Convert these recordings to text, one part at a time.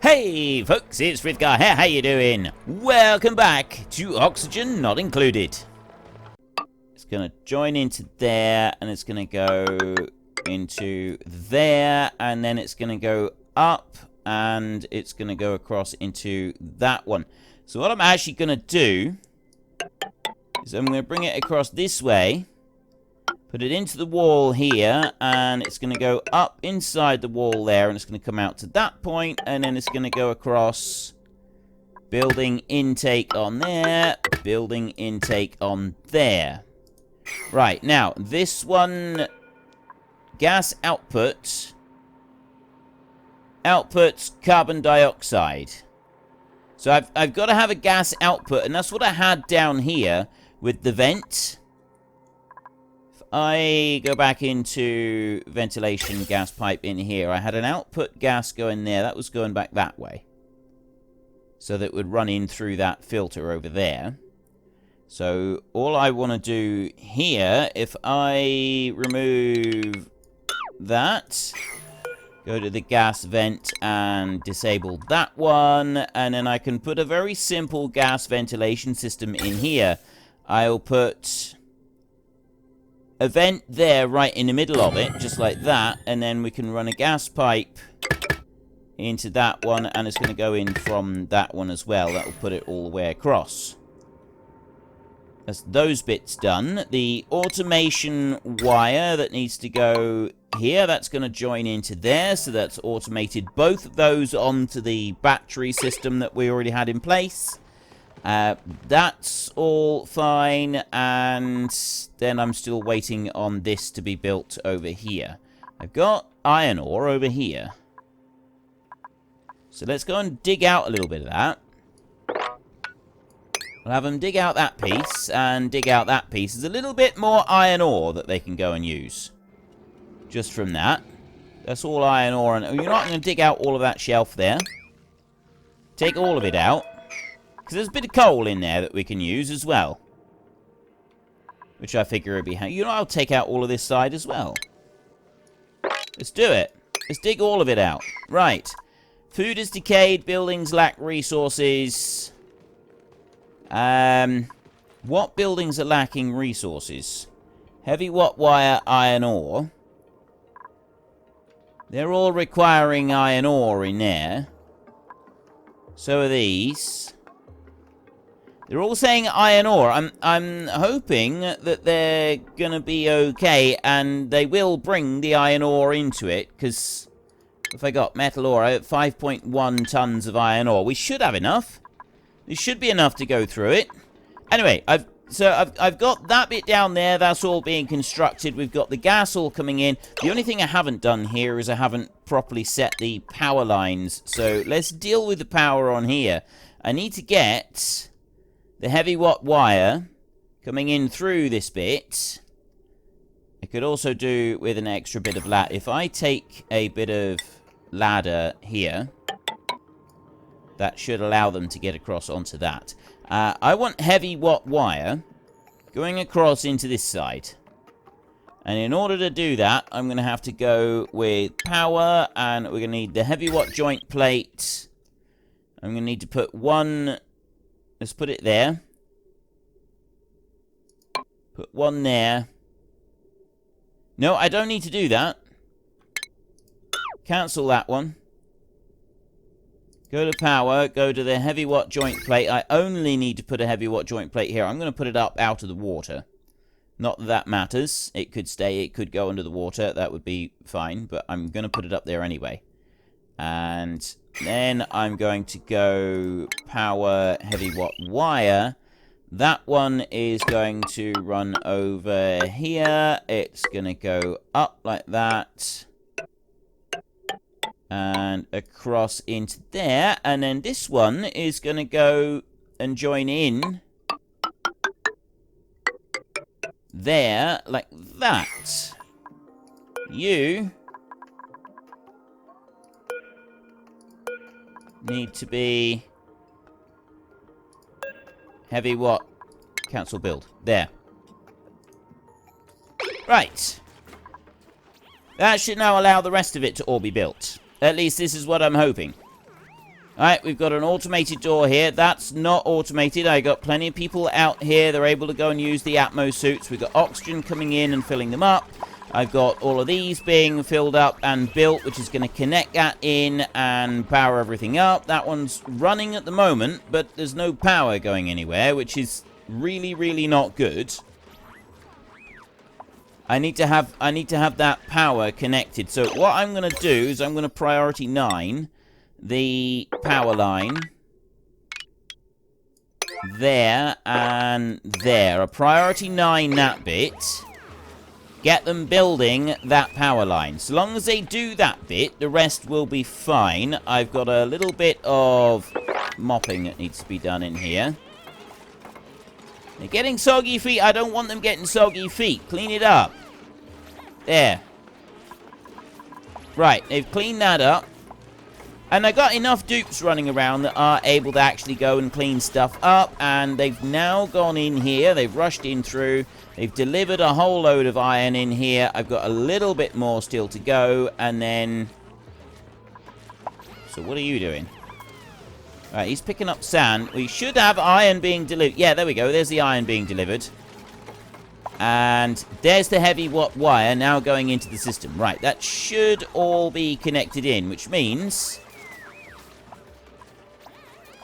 Hey folks, it's Frithgar here, how you doing? Welcome back to Oxygen Not Included. It's going to join into there, and it's going to go into there, and then it's going to go up, and it's going to go across into that one. So what I'm actually going to do is I'm going to bring it across this way, put it into the wall here, and it's going to go up inside the wall there, and it's going to come out to that point, and then it's going to go across, building intake on there, building intake on there. Right, now, this one, gas outputs carbon dioxide. So I've got to have a gas output, and that's what I had down here with the vent. I go back into ventilation gas pipe in here. I had an output gas going there. That was going back that way. So that it would run in through that filter over there. So all I want to do here, if I remove that, go to the gas vent and disable that one, and then I can put a very simple gas ventilation system in here. I'll put a vent there right in the middle of it, just like that, and then we can run a gas pipe into that one, and it's going to go in from that one as well. That will put it all the way across. That's those bits done. The automation wire that needs to go here, that's going to join into there, so that's automated both of those onto the battery system that we already had in place. That's all fine, and then I'm still waiting on this to be built over here. I've got iron ore over here. So let's go and dig out a little bit of that. We'll have them dig out that piece, and dig out that piece. There's a little bit more iron ore that they can go and use. Just from that. That's all iron ore, and you're not going to dig out all of that shelf there. Take all of it out. Because there's a bit of coal in there that we can use as well. Which I figure would be handy. You know, I'll take out all of this side as well. Let's do it. Let's dig all of it out. Right. Food is decayed. Buildings lack resources. What buildings are lacking resources? Heavy watt wire, iron ore. They're all requiring iron ore in there. So are these. They're all saying iron ore. I'm hoping that they're going to be okay, and they will bring the iron ore into it, because if I got metal ore, I have 5.1 tons of iron ore. We should have enough. There should be enough to go through it. Anyway, I've got that bit down there. That's all being constructed. We've got the gas all coming in. The only thing I haven't done here is I haven't properly set the power lines. So let's deal with the power on here. I need to get the heavy watt wire coming in through this bit. I could also do with an extra bit of ladder. If I take a bit of ladder here, that should allow them to get across onto that. I want heavy watt wire going across into this side. And in order to do that, I'm going to have to go with power, and we're going to need the heavy watt joint plate. I'm going to need to put one. Let's put it there. Put one there. No, I don't need to do that. Cancel that one. Go to power. Go to the heavy watt joint plate. I only need to put a heavy watt joint plate here. I'm going to put it up out of the water. Not that that matters. It could stay. It could go under the water. That would be fine. But I'm going to put it up there anyway. And then I'm going to go power heavy watt wire. That one is going to run over here. It's going to go up like that. And across into there. And then this one is going to go and join in there like that. You need to be heavy watt. Cancel build. There. Right. That should now allow the rest of it to all be built. At least this is what I'm hoping. Alright, we've got an automated door here. That's not automated. I got plenty of people out here. They're able to go and use the Atmo suits. We've got oxygen coming in and filling them up. I've got all of these being filled up and built, which is going to connect that in and power everything up. That one's running at the moment, but there's no power going anywhere, which is really, really not good. I need to have that power connected. So what I'm going to do is I'm going to priority 9 the power line there and there. A priority 9 that bit. Get them building that power line. So long as they do that bit, the rest will be fine. I've got a little bit of mopping that needs to be done in here. They're getting soggy feet. I don't want them getting soggy feet. Clean it up. There. Right, they've cleaned that up. And I got enough dupes running around that are able to actually go and clean stuff up. And they've now gone in here. They've rushed in through. They've delivered a whole load of iron in here. I've got a little bit more still to go. And then... So what are you doing? Right, he's picking up sand. We should have iron being delivered. Yeah, there we go. There's the iron being delivered. And there's the heavy wire now going into the system. Right, that should all be connected in, which means...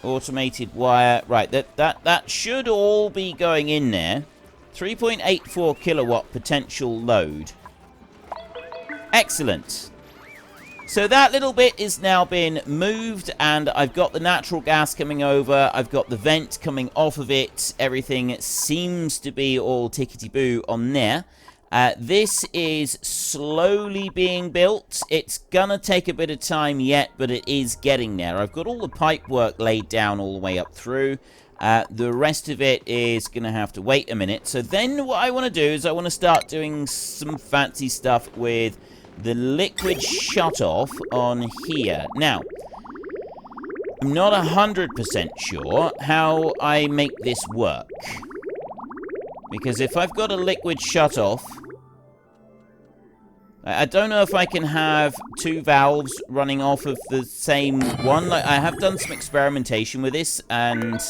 Automated wire. Right, that should all be going in there. 3.84 kilowatt potential load. Excellent. So that little bit is now been moved, and I've got the natural gas coming over. I've got the vent coming off of it. Everything seems to be all tickety-boo on there. This is slowly being built. It's gonna take a bit of time yet, but it is getting there. I've got all the pipe work laid down all the way up through. The rest of it is gonna have to wait a minute. So then what I want to do is I want to start doing some fancy stuff with the liquid shut-off on here. Now, I'm not 100% sure how I make this work. Because if I've got a liquid shut-off, I don't know if I can have 2 valves running off of the same one. Like, I have done some experimentation with this, and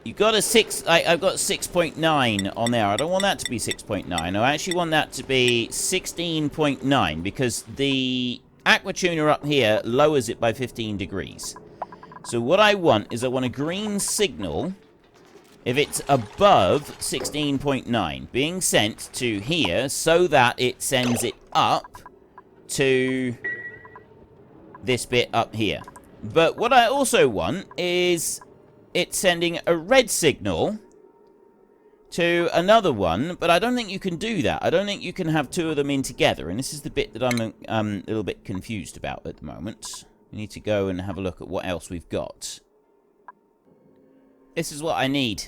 you got a 6. I've got 6.9 on there. I don't want that to be 6.9. I actually want that to be 16.9 because the aqua tuner up here lowers it by 15 degrees. So what I want is I want a green signal if it's above 16.9 being sent to here so that it sends it up to this bit up here. But what I also want is it sending a red signal to another one, but I don't think you can do that. I don't think you can have 2 of them in together, and this is the bit that I'm a little bit confused about at the moment. We need to go and have a look at what else we've got. This is what I need.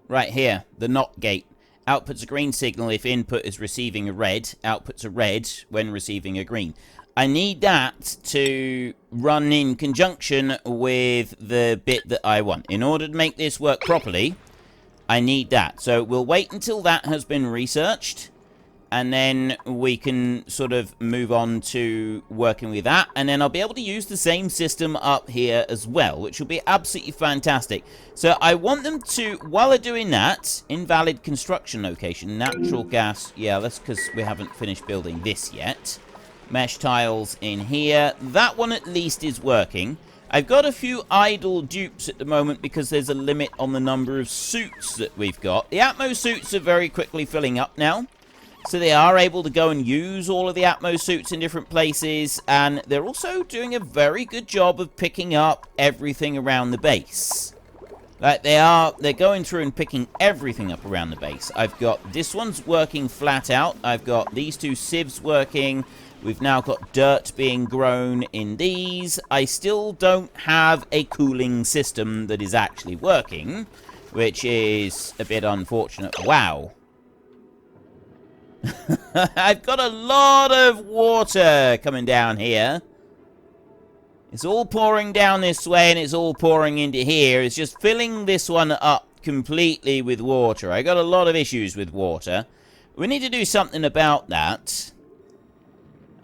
Right here, the NOT gate. Outputs a green signal if input is receiving a red. Outputs a red when receiving a green. I need that to run in conjunction with the bit that I want. In order to make this work properly, I need that. So we'll wait until that has been researched. And then we can sort of move on to working with that. And then I'll be able to use the same system up here as well, which will be absolutely fantastic. So I want them to, while they're doing that, invalid construction location, natural gas. Yeah, that's because we haven't finished building this yet. Mesh tiles in here. That one at least is working. I've got a few idle dupes at the moment because there's a limit on the number of suits that we've got. The Atmo suits are very quickly filling up now. So they are able to go and use all of the Atmo suits in different places. And they're also doing a very good job of picking up everything around the base. Like they're going through and picking everything up around the base. I've got this one's working flat out. I've got these 2 sieves working. We've now got dirt being grown in these. I still don't have a cooling system that is actually working, which is a bit unfortunate. Wow. I've got a lot of water coming down here. It's all pouring down this way and it's all pouring into here. It's just filling this one up completely with water. I got a lot of issues with water. We need to do something about that.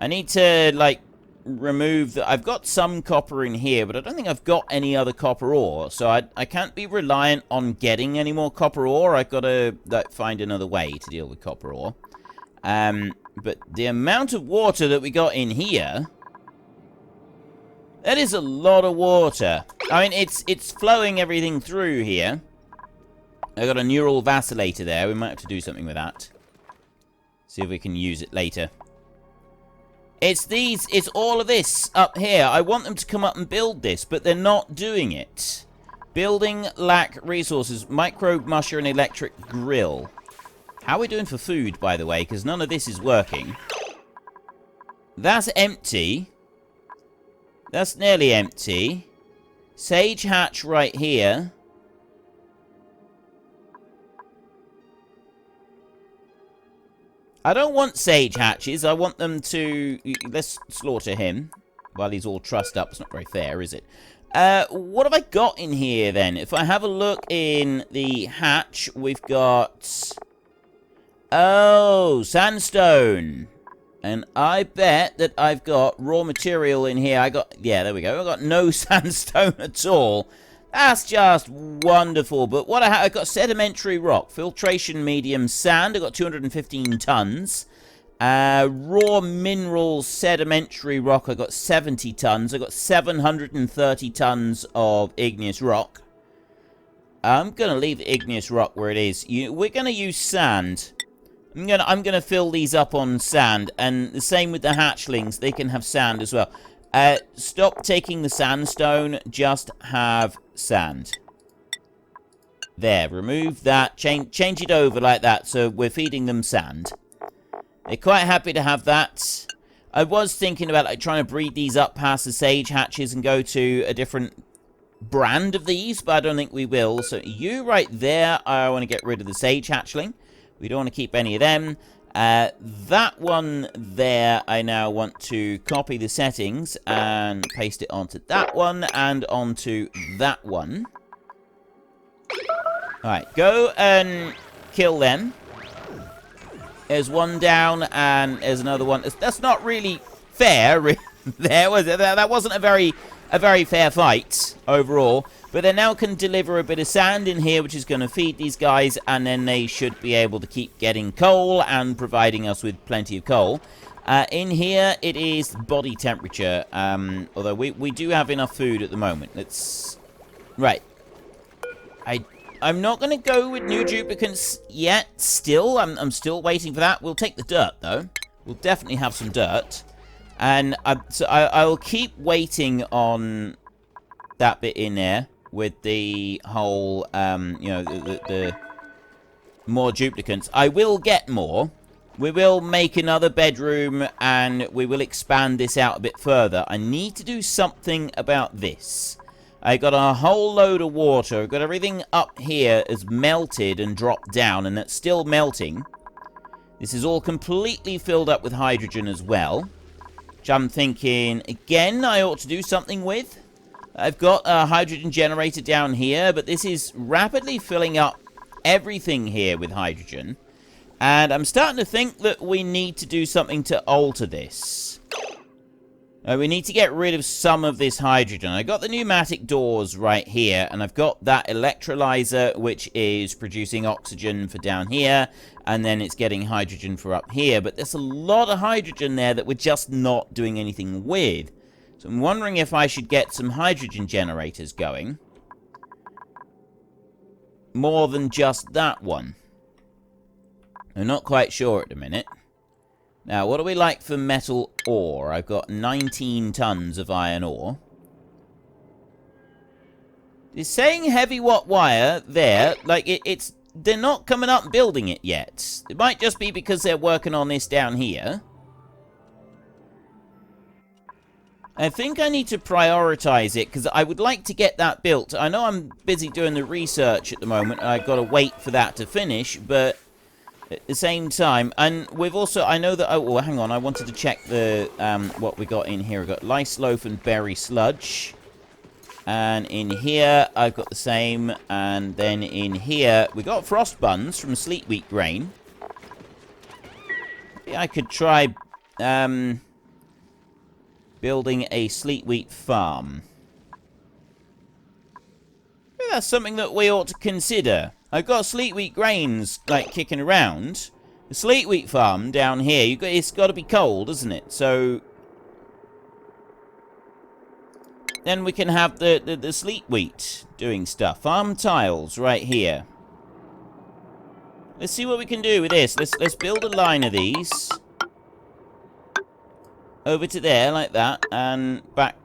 I need to, like, remove the... I've got some copper in here, but I don't think I've got any other copper ore. So I can't be reliant on getting any more copper ore. I've got to find another way to deal with copper ore. But the amount of water that we got in here... That is a lot of water. I mean, it's flowing everything through here. I got a neural vacillator there. We might have to do something with that. See if we can use it later. It's all of this up here. I want them to come up and build this, but they're not doing it. Building lack resources. Micro musher and electric grill. How are we doing for food, by the way? Because none of this is working. That's empty. That's nearly empty. Sage hatch right here. I don't want sage hatches. I want them to... Let's slaughter him while he's all trussed up. It's not very fair, is it? What have I got in here, then? If I have a look in the hatch, we've got... Oh, sandstone. And I bet that I've got raw material in here. Yeah, there we go. I got no sandstone at all. That's just wonderful. But what I got sedimentary rock, filtration medium sand. I got 215 tons. Raw minerals sedimentary rock. I got 70 tons. I got 730 tons of igneous rock. I'm gonna leave the igneous rock where it is. We're gonna use sand. I'm gonna fill these up on sand, and the same with the hatchlings. They can have sand as well. Stop taking the sandstone. Just have sand. There, remove that. Change it over like that, so we're feeding them sand. They're quite happy to have that. I was thinking about trying to breed these up past the sage hatches and go to a different brand of these, but I don't think we will. So you right there, I want to get rid of the sage hatchling. We don't want to keep any of them. That one there, I now want to copy the settings and paste it onto that one and onto that one. Alright, go and kill them. There's one down and there's another one. That's not really fair. That wasn't a very fair fight overall. But they now can deliver a bit of sand in here, which is going to feed these guys, and then they should be able to keep getting coal and providing us with plenty of coal. In here, it is body temperature, although we do have enough food at the moment. Right. I'm not going to go with new duplicates yet, still. I'm still waiting for that. We'll take the dirt, though. We'll definitely have some dirt. And so I will keep waiting on that bit in there. With the whole, the more duplicants. I will get more. We will make another bedroom, and we will expand this out a bit further. I need to do something about this. I got a whole load of water. I've got everything up here is melted and dropped down, and that's still melting. This is all completely filled up with hydrogen as well. Which I'm thinking, again, I ought to do something with. I've got a hydrogen generator down here, but this is rapidly filling up everything here with hydrogen. And I'm starting to think that we need to do something to alter this. We need to get rid of some of this hydrogen. I got the pneumatic doors right here, and I've got that electrolyzer, which is producing oxygen for down here, and then it's getting hydrogen for up here. But there's a lot of hydrogen there that we're just not doing anything with. So I'm wondering if I should get some hydrogen generators going. More than just that one. I'm not quite sure at the minute. Now, what do we like for metal ore? I've got 19 tons of iron ore. It's saying heavy watt wire there. Like, they're not coming up and building it yet. It might just be because they're working on this down here. I think I need to prioritize it, because I would like to get that built. I know I'm busy doing the research at the moment, and I've got to wait for that to finish, but at the same time, and we've also, I know that, oh, well, hang on, I wanted to check the, what we got in here. We've got lice loaf and berry sludge. And in here, I've got the same, and then in here, we got frost buns from sleet wheat grain. Maybe I could try, building a sleet wheat farm. That's something that we ought to consider. I've got sleet wheat grains, like, kicking around. The sleet wheat farm down here, it's got to be cold, isn't it? So then we can have the sleet wheat doing stuff. Farm tiles right here. Let's see what we can do with this. Let's build a line of these over to there like that, and back.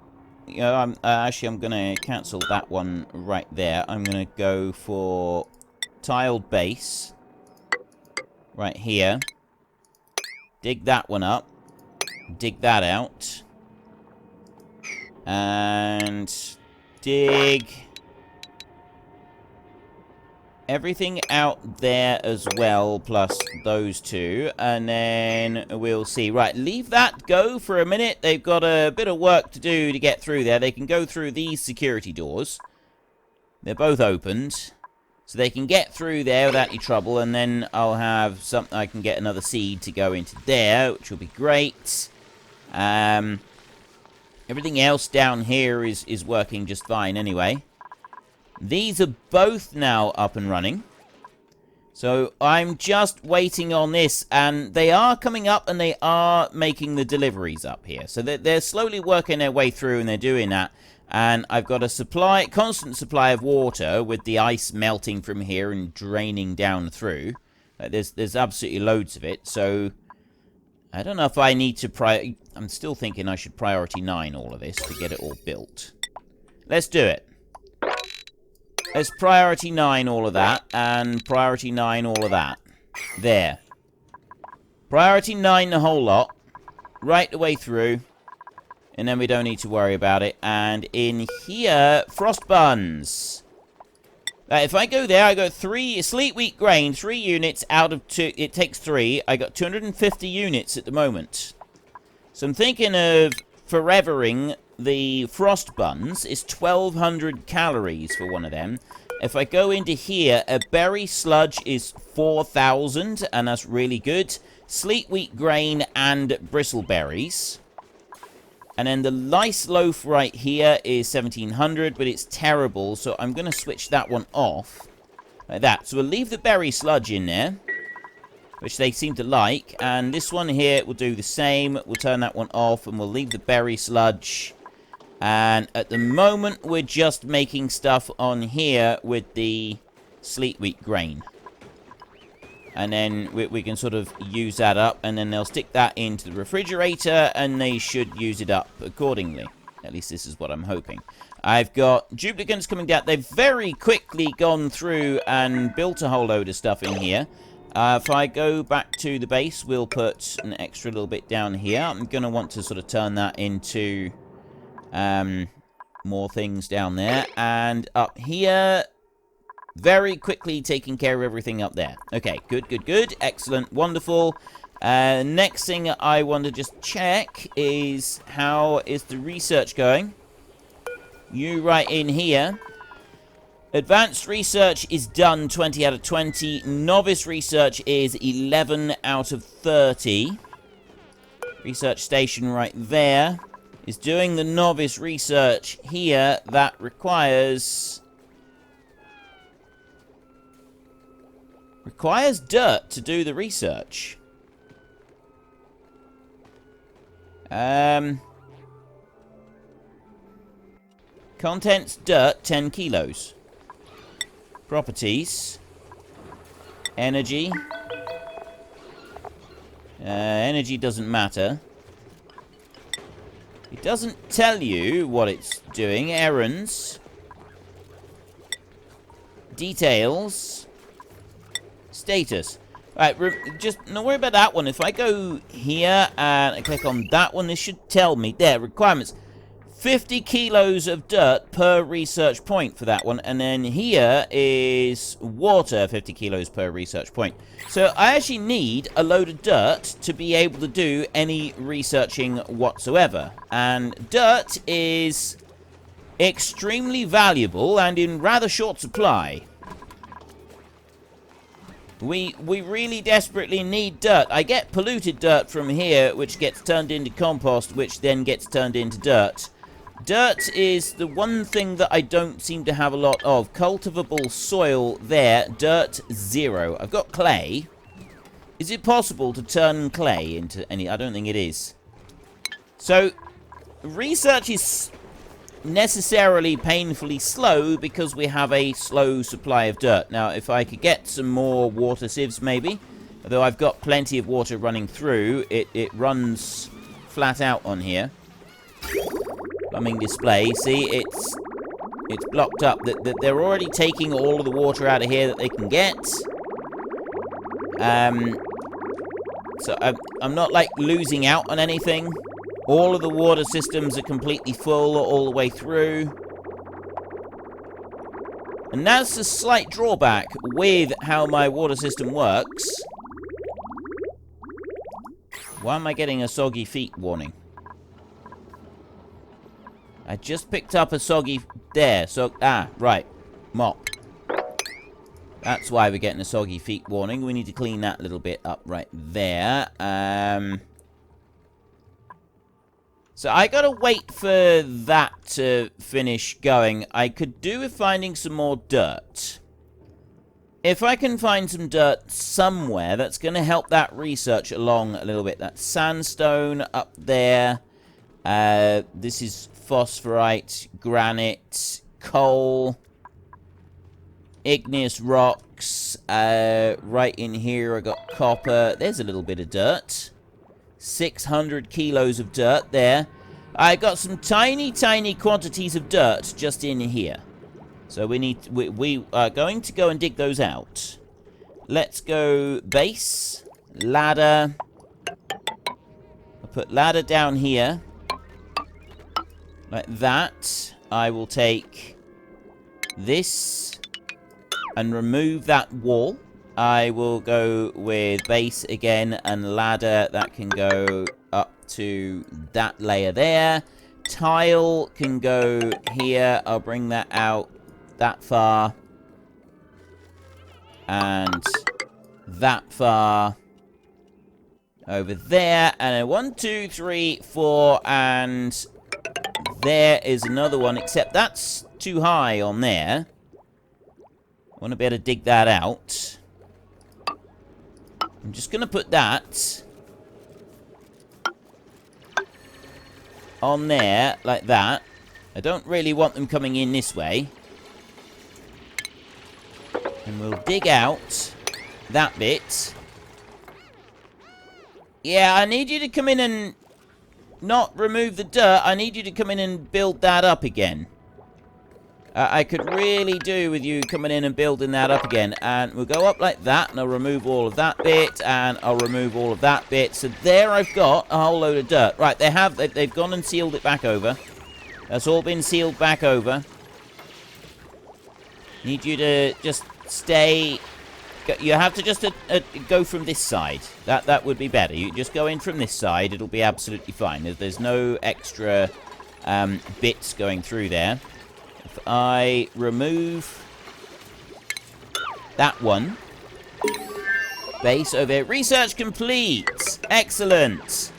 You know, I'm gonna cancel that one right there. I'm gonna go for tiled base right here. Dig that one up. Dig that out. And dig everything out there as well, plus those two. And then we'll see. Right, leave that go for a minute. They've got a bit of work to do to get through there. They can go through these security doors. They're both opened. So they can get through there without any trouble. And then I'll have something. I can get another seed to go into there, which will be great. Everything else down here is working just fine anyway. These are both now up and running. So I'm just waiting on this. And they are coming up and they are making the deliveries up here. So they're slowly working their way through and they're doing that. And I've got a constant supply of water with the ice melting from here and draining down through. There's absolutely loads of it. So I don't know if I need to I'm still thinking I should priority 9 all of this to get it all built. Let's do it. Let's priority 9 all of that, and priority 9 all of that. There. Priority 9 the whole lot. Right the way through. And then we don't need to worry about it. And in here, frost buns. If I go there, I got 3 sleet wheat grain, 3 units out of 2. It takes 3. I got 250 units at the moment. So I'm thinking of forevering the frost buns. Is 1,200 calories for one of them. If I go into here, a berry sludge is 4,000, and that's really good. Sleet wheat grain and bristleberries. And then the lice loaf right here is 1,700, but it's terrible, so I'm going to switch that one off. Like that. So we'll leave the berry sludge in there, which they seem to like. And this one here will do the same. We'll turn that one off, and we'll leave the berry sludge. And at the moment, we're just making stuff on here with the sleet wheat grain. And then we can sort of use that up, and then they'll stick that into the refrigerator, and they should use it up accordingly. At least this is what I'm hoping. I've got duplicants coming down. They've very quickly gone through and built a whole load of stuff in here. If I go back to the base, we'll put an extra little bit down here. I'm going to want to sort of turn that into more things down there. And up here, very quickly taking care of everything up there. Okay, good, good, good. Excellent, wonderful. Next thing I want to just check is how is the research going? You right in here. Advanced research is done 20 out of 20. Novice research is 11 out of 30. Research station right there is doing the novice research here. That requires dirt to do the research. Contents dirt, 10 kilos. Properties. Energy. Energy doesn't matter. It doesn't tell you what it's doing. Errands. Details. Status. Right, just don't worry about that one. If I go here and I click on that one, this should tell me there. Requirements. 50 kilos of dirt per research point for that one. And then here is water, 50 kilos per research point. So I actually need a load of dirt to be able to do any researching whatsoever. And dirt is extremely valuable and in rather short supply. We really desperately need dirt. I get polluted dirt from here, which gets turned into compost, which then gets turned into dirt. Dirt is the one thing that I don't seem to have a lot of. Cultivable soil there. Dirt, 0. I've got clay. Is it possible to turn clay into any... I don't think it is. So, research is necessarily painfully slow because we have a slow supply of dirt. Now, if I could get some more water sieves, maybe. Although I've got plenty of water running through. It runs flat out on here. Plumbing display. See, it's blocked up. They're already taking all of the water out of here that they can get. So I'm not, like, losing out on anything. All of the water systems are completely full all the way through. And that's a slight drawback with how my water system works. Why am I getting a soggy feet warning? I just picked up a soggy... There. So, right. Mop. That's why we're getting a soggy feet warning. We need to clean that little bit up right there. So I gotta wait for that to finish going. I could do with finding some more dirt. If I can find some dirt somewhere, that's gonna help that research along a little bit. That's sandstone up there. This is phosphorite, granite, coal, igneous rocks. Right in here I got copper. There's a little bit of dirt. 600 kilos of dirt there. I got some tiny quantities of dirt just in here. So we are going to go and dig those out. Let's go base, ladder. I'll put ladder down here. Like that. I will take this and remove that wall. I will go with base again and ladder. That can go up to that layer there. Tile can go here. I'll bring that out that far. And that far. Over there. And a 1, 2, 3, 4. And there is another one. Except that's too high on there. I want to be able to dig that out. I'm just going to put that on there, like that. I don't really want them coming in this way. And we'll dig out that bit. Yeah, I need you to come in and not remove the dirt. I need you to come in and build that up again. I could really do with you coming in and building that up again. And we'll go up like that, and I'll remove all of that bit, and I'll remove all of that bit. So there I've got a whole load of dirt. Right, they've gone and sealed it back over. That's all been sealed back over. Need you to just stay... You have to just go from this side. That would be better. You just go in from this side. It'll be absolutely fine. There's no extra bits going through there. If I remove that one. Base over here. Research complete. Excellent.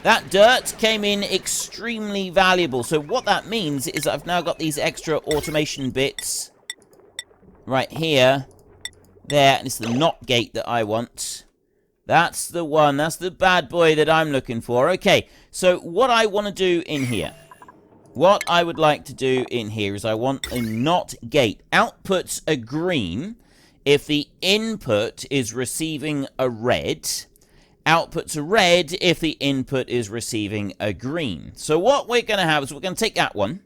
That dirt came in extremely valuable. So what that means is I've now got these extra automation bits right here. There. And it's the knot gate that I want. That's the one. That's the bad boy that I'm looking for. Okay. So what I want to do in here. What I would like to do in here is I want a NOT gate. Outputs a green if the input is receiving a red. Outputs a red if the input is receiving a green. So what we're going to have is we're going to take that one.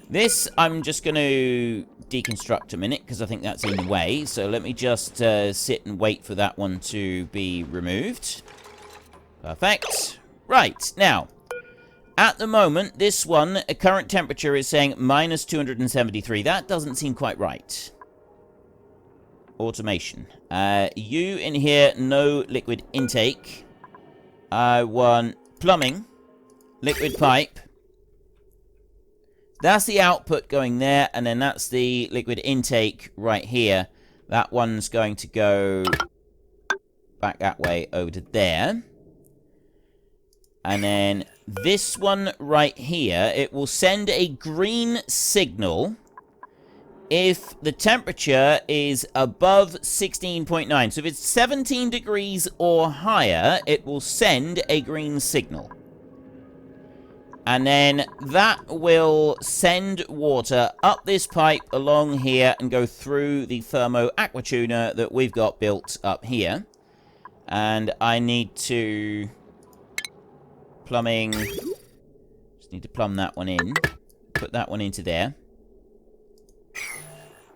This I'm just going to deconstruct a minute because I think that's in the way. So let me just sit and wait for that one to be removed. Perfect. Right, now... At the moment, this one, a current temperature is saying minus 273. That doesn't seem quite right. Automation. You in here, no liquid intake. I want plumbing. Liquid pipe. That's the output going there, and then that's the liquid intake right here. That one's going to go back that way over to there. And then this one right here, it will send a green signal if the temperature is above 16.9. So if it's 17 degrees or higher, it will send a green signal. And then that will send water up this pipe along here and go through the thermo aqua tuner that we've got built up here. And I need to... plumbing... just need to plumb that one in. Put that one into there.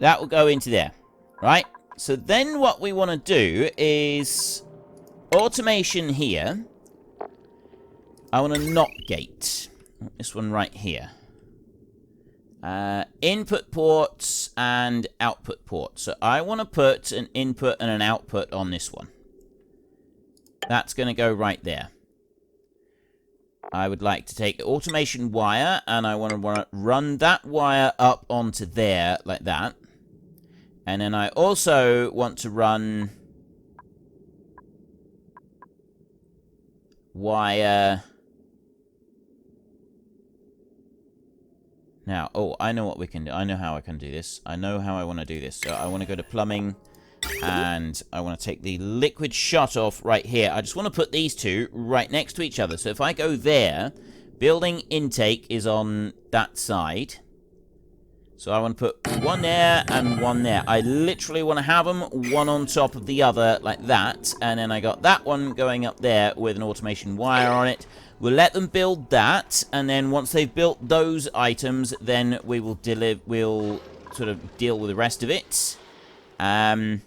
That will go into there. Right? So then what we want to do is... automation here. I want a NOT gate. This one right here. Input ports and output ports. So I want to put an input and an output on this one. That's going to go right there. I would like to take the automation wire, and I want to run that wire up onto there, like that. And then I also want to run wire... Now, oh, I know what we can do. I know how I can do this. I know how I want to do this. So I want to go to plumbing, and I want to take the liquid shut-off right here. I just want to put these two right next to each other. So if I go there, building intake is on that side. So I want to put one there and one there. I literally want to have them one on top of the other like that. And then I got that one going up there with an automation wire on it. We'll let them build that, and then once they've built those items, then we will we'll sort of deal with the rest of it. It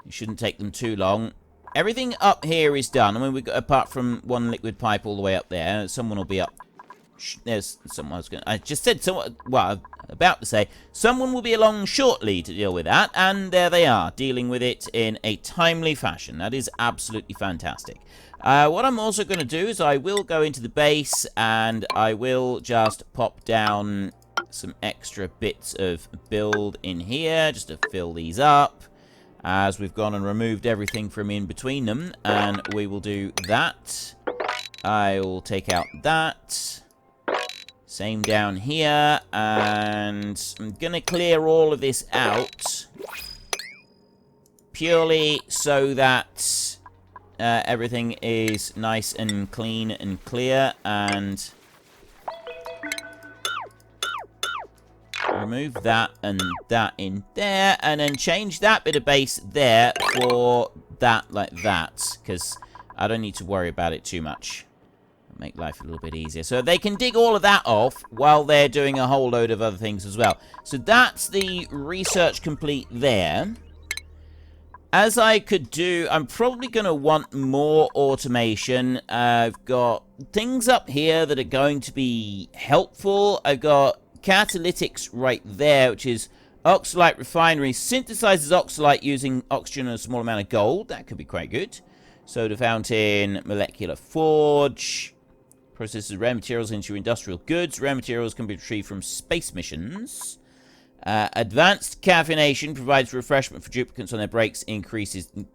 shouldn't take them too long. Everything up here is done. I mean, we've got, apart from one liquid pipe all the way up there. Someone will be up. There's someone who's going to... I just said someone... Well, about to say, someone will be along shortly to deal with that, and there they are, dealing with it in a timely fashion. That is absolutely fantastic. What I'm also going to do is I will go into the base, and I will just pop down some extra bits of build in here, just to fill these up, as we've gone and removed everything from in between them, and we will do that. I will take out that. Same down here, and I'm going to clear all of this out, purely so that everything is nice and clean and clear, and remove that and that in there, and then change that bit of base there for that like that, because I don't need to worry about it too much. Make life a little bit easier. So they can dig all of that off while they're doing a whole load of other things as well. So that's the research complete there. As I could do, I'm probably going to want more automation. I've got things up here that are going to be helpful. I've got catalytics right there, which is oxalite refinery. Synthesizes oxalite using oxygen and a small amount of gold. That could be quite good. Soda fountain, molecular forge. Processes rare materials into industrial goods. Rare materials can be retrieved from space missions. Advanced caffeination provides refreshment for duplicants on their breaks. Increases... I'm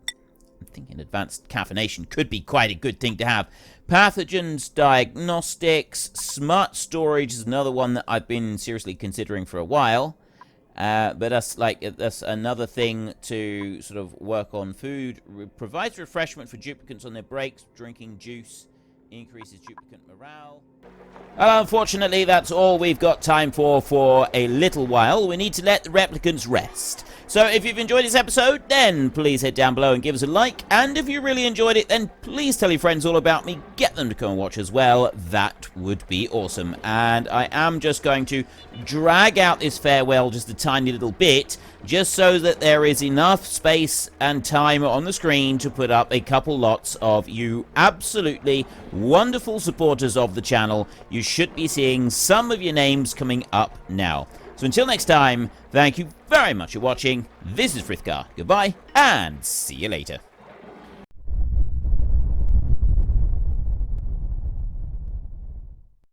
thinking advanced caffeination could be quite a good thing to have. Pathogens, diagnostics. Smart storage is another one that I've been seriously considering for a while. But that's another thing to sort of work on. Food provides refreshment for duplicants on their breaks. Drinking juice increases duplicant morale. Unfortunately, that's all we've got time for a little while. We need to let the replicants rest. So if you've enjoyed this episode, then please head down below and give us a like. And if you really enjoyed it, then please tell your friends all about me. Get them to come and watch as well. That would be awesome. And I am just going to drag out this farewell just a tiny little bit, just so that there is enough space and time on the screen to put up a couple lots of you absolutely wonderful supporters of the channel. You should be seeing some of your names coming up now. So until next time, thank you very much for watching. This is Frithgar. Goodbye, and see you later.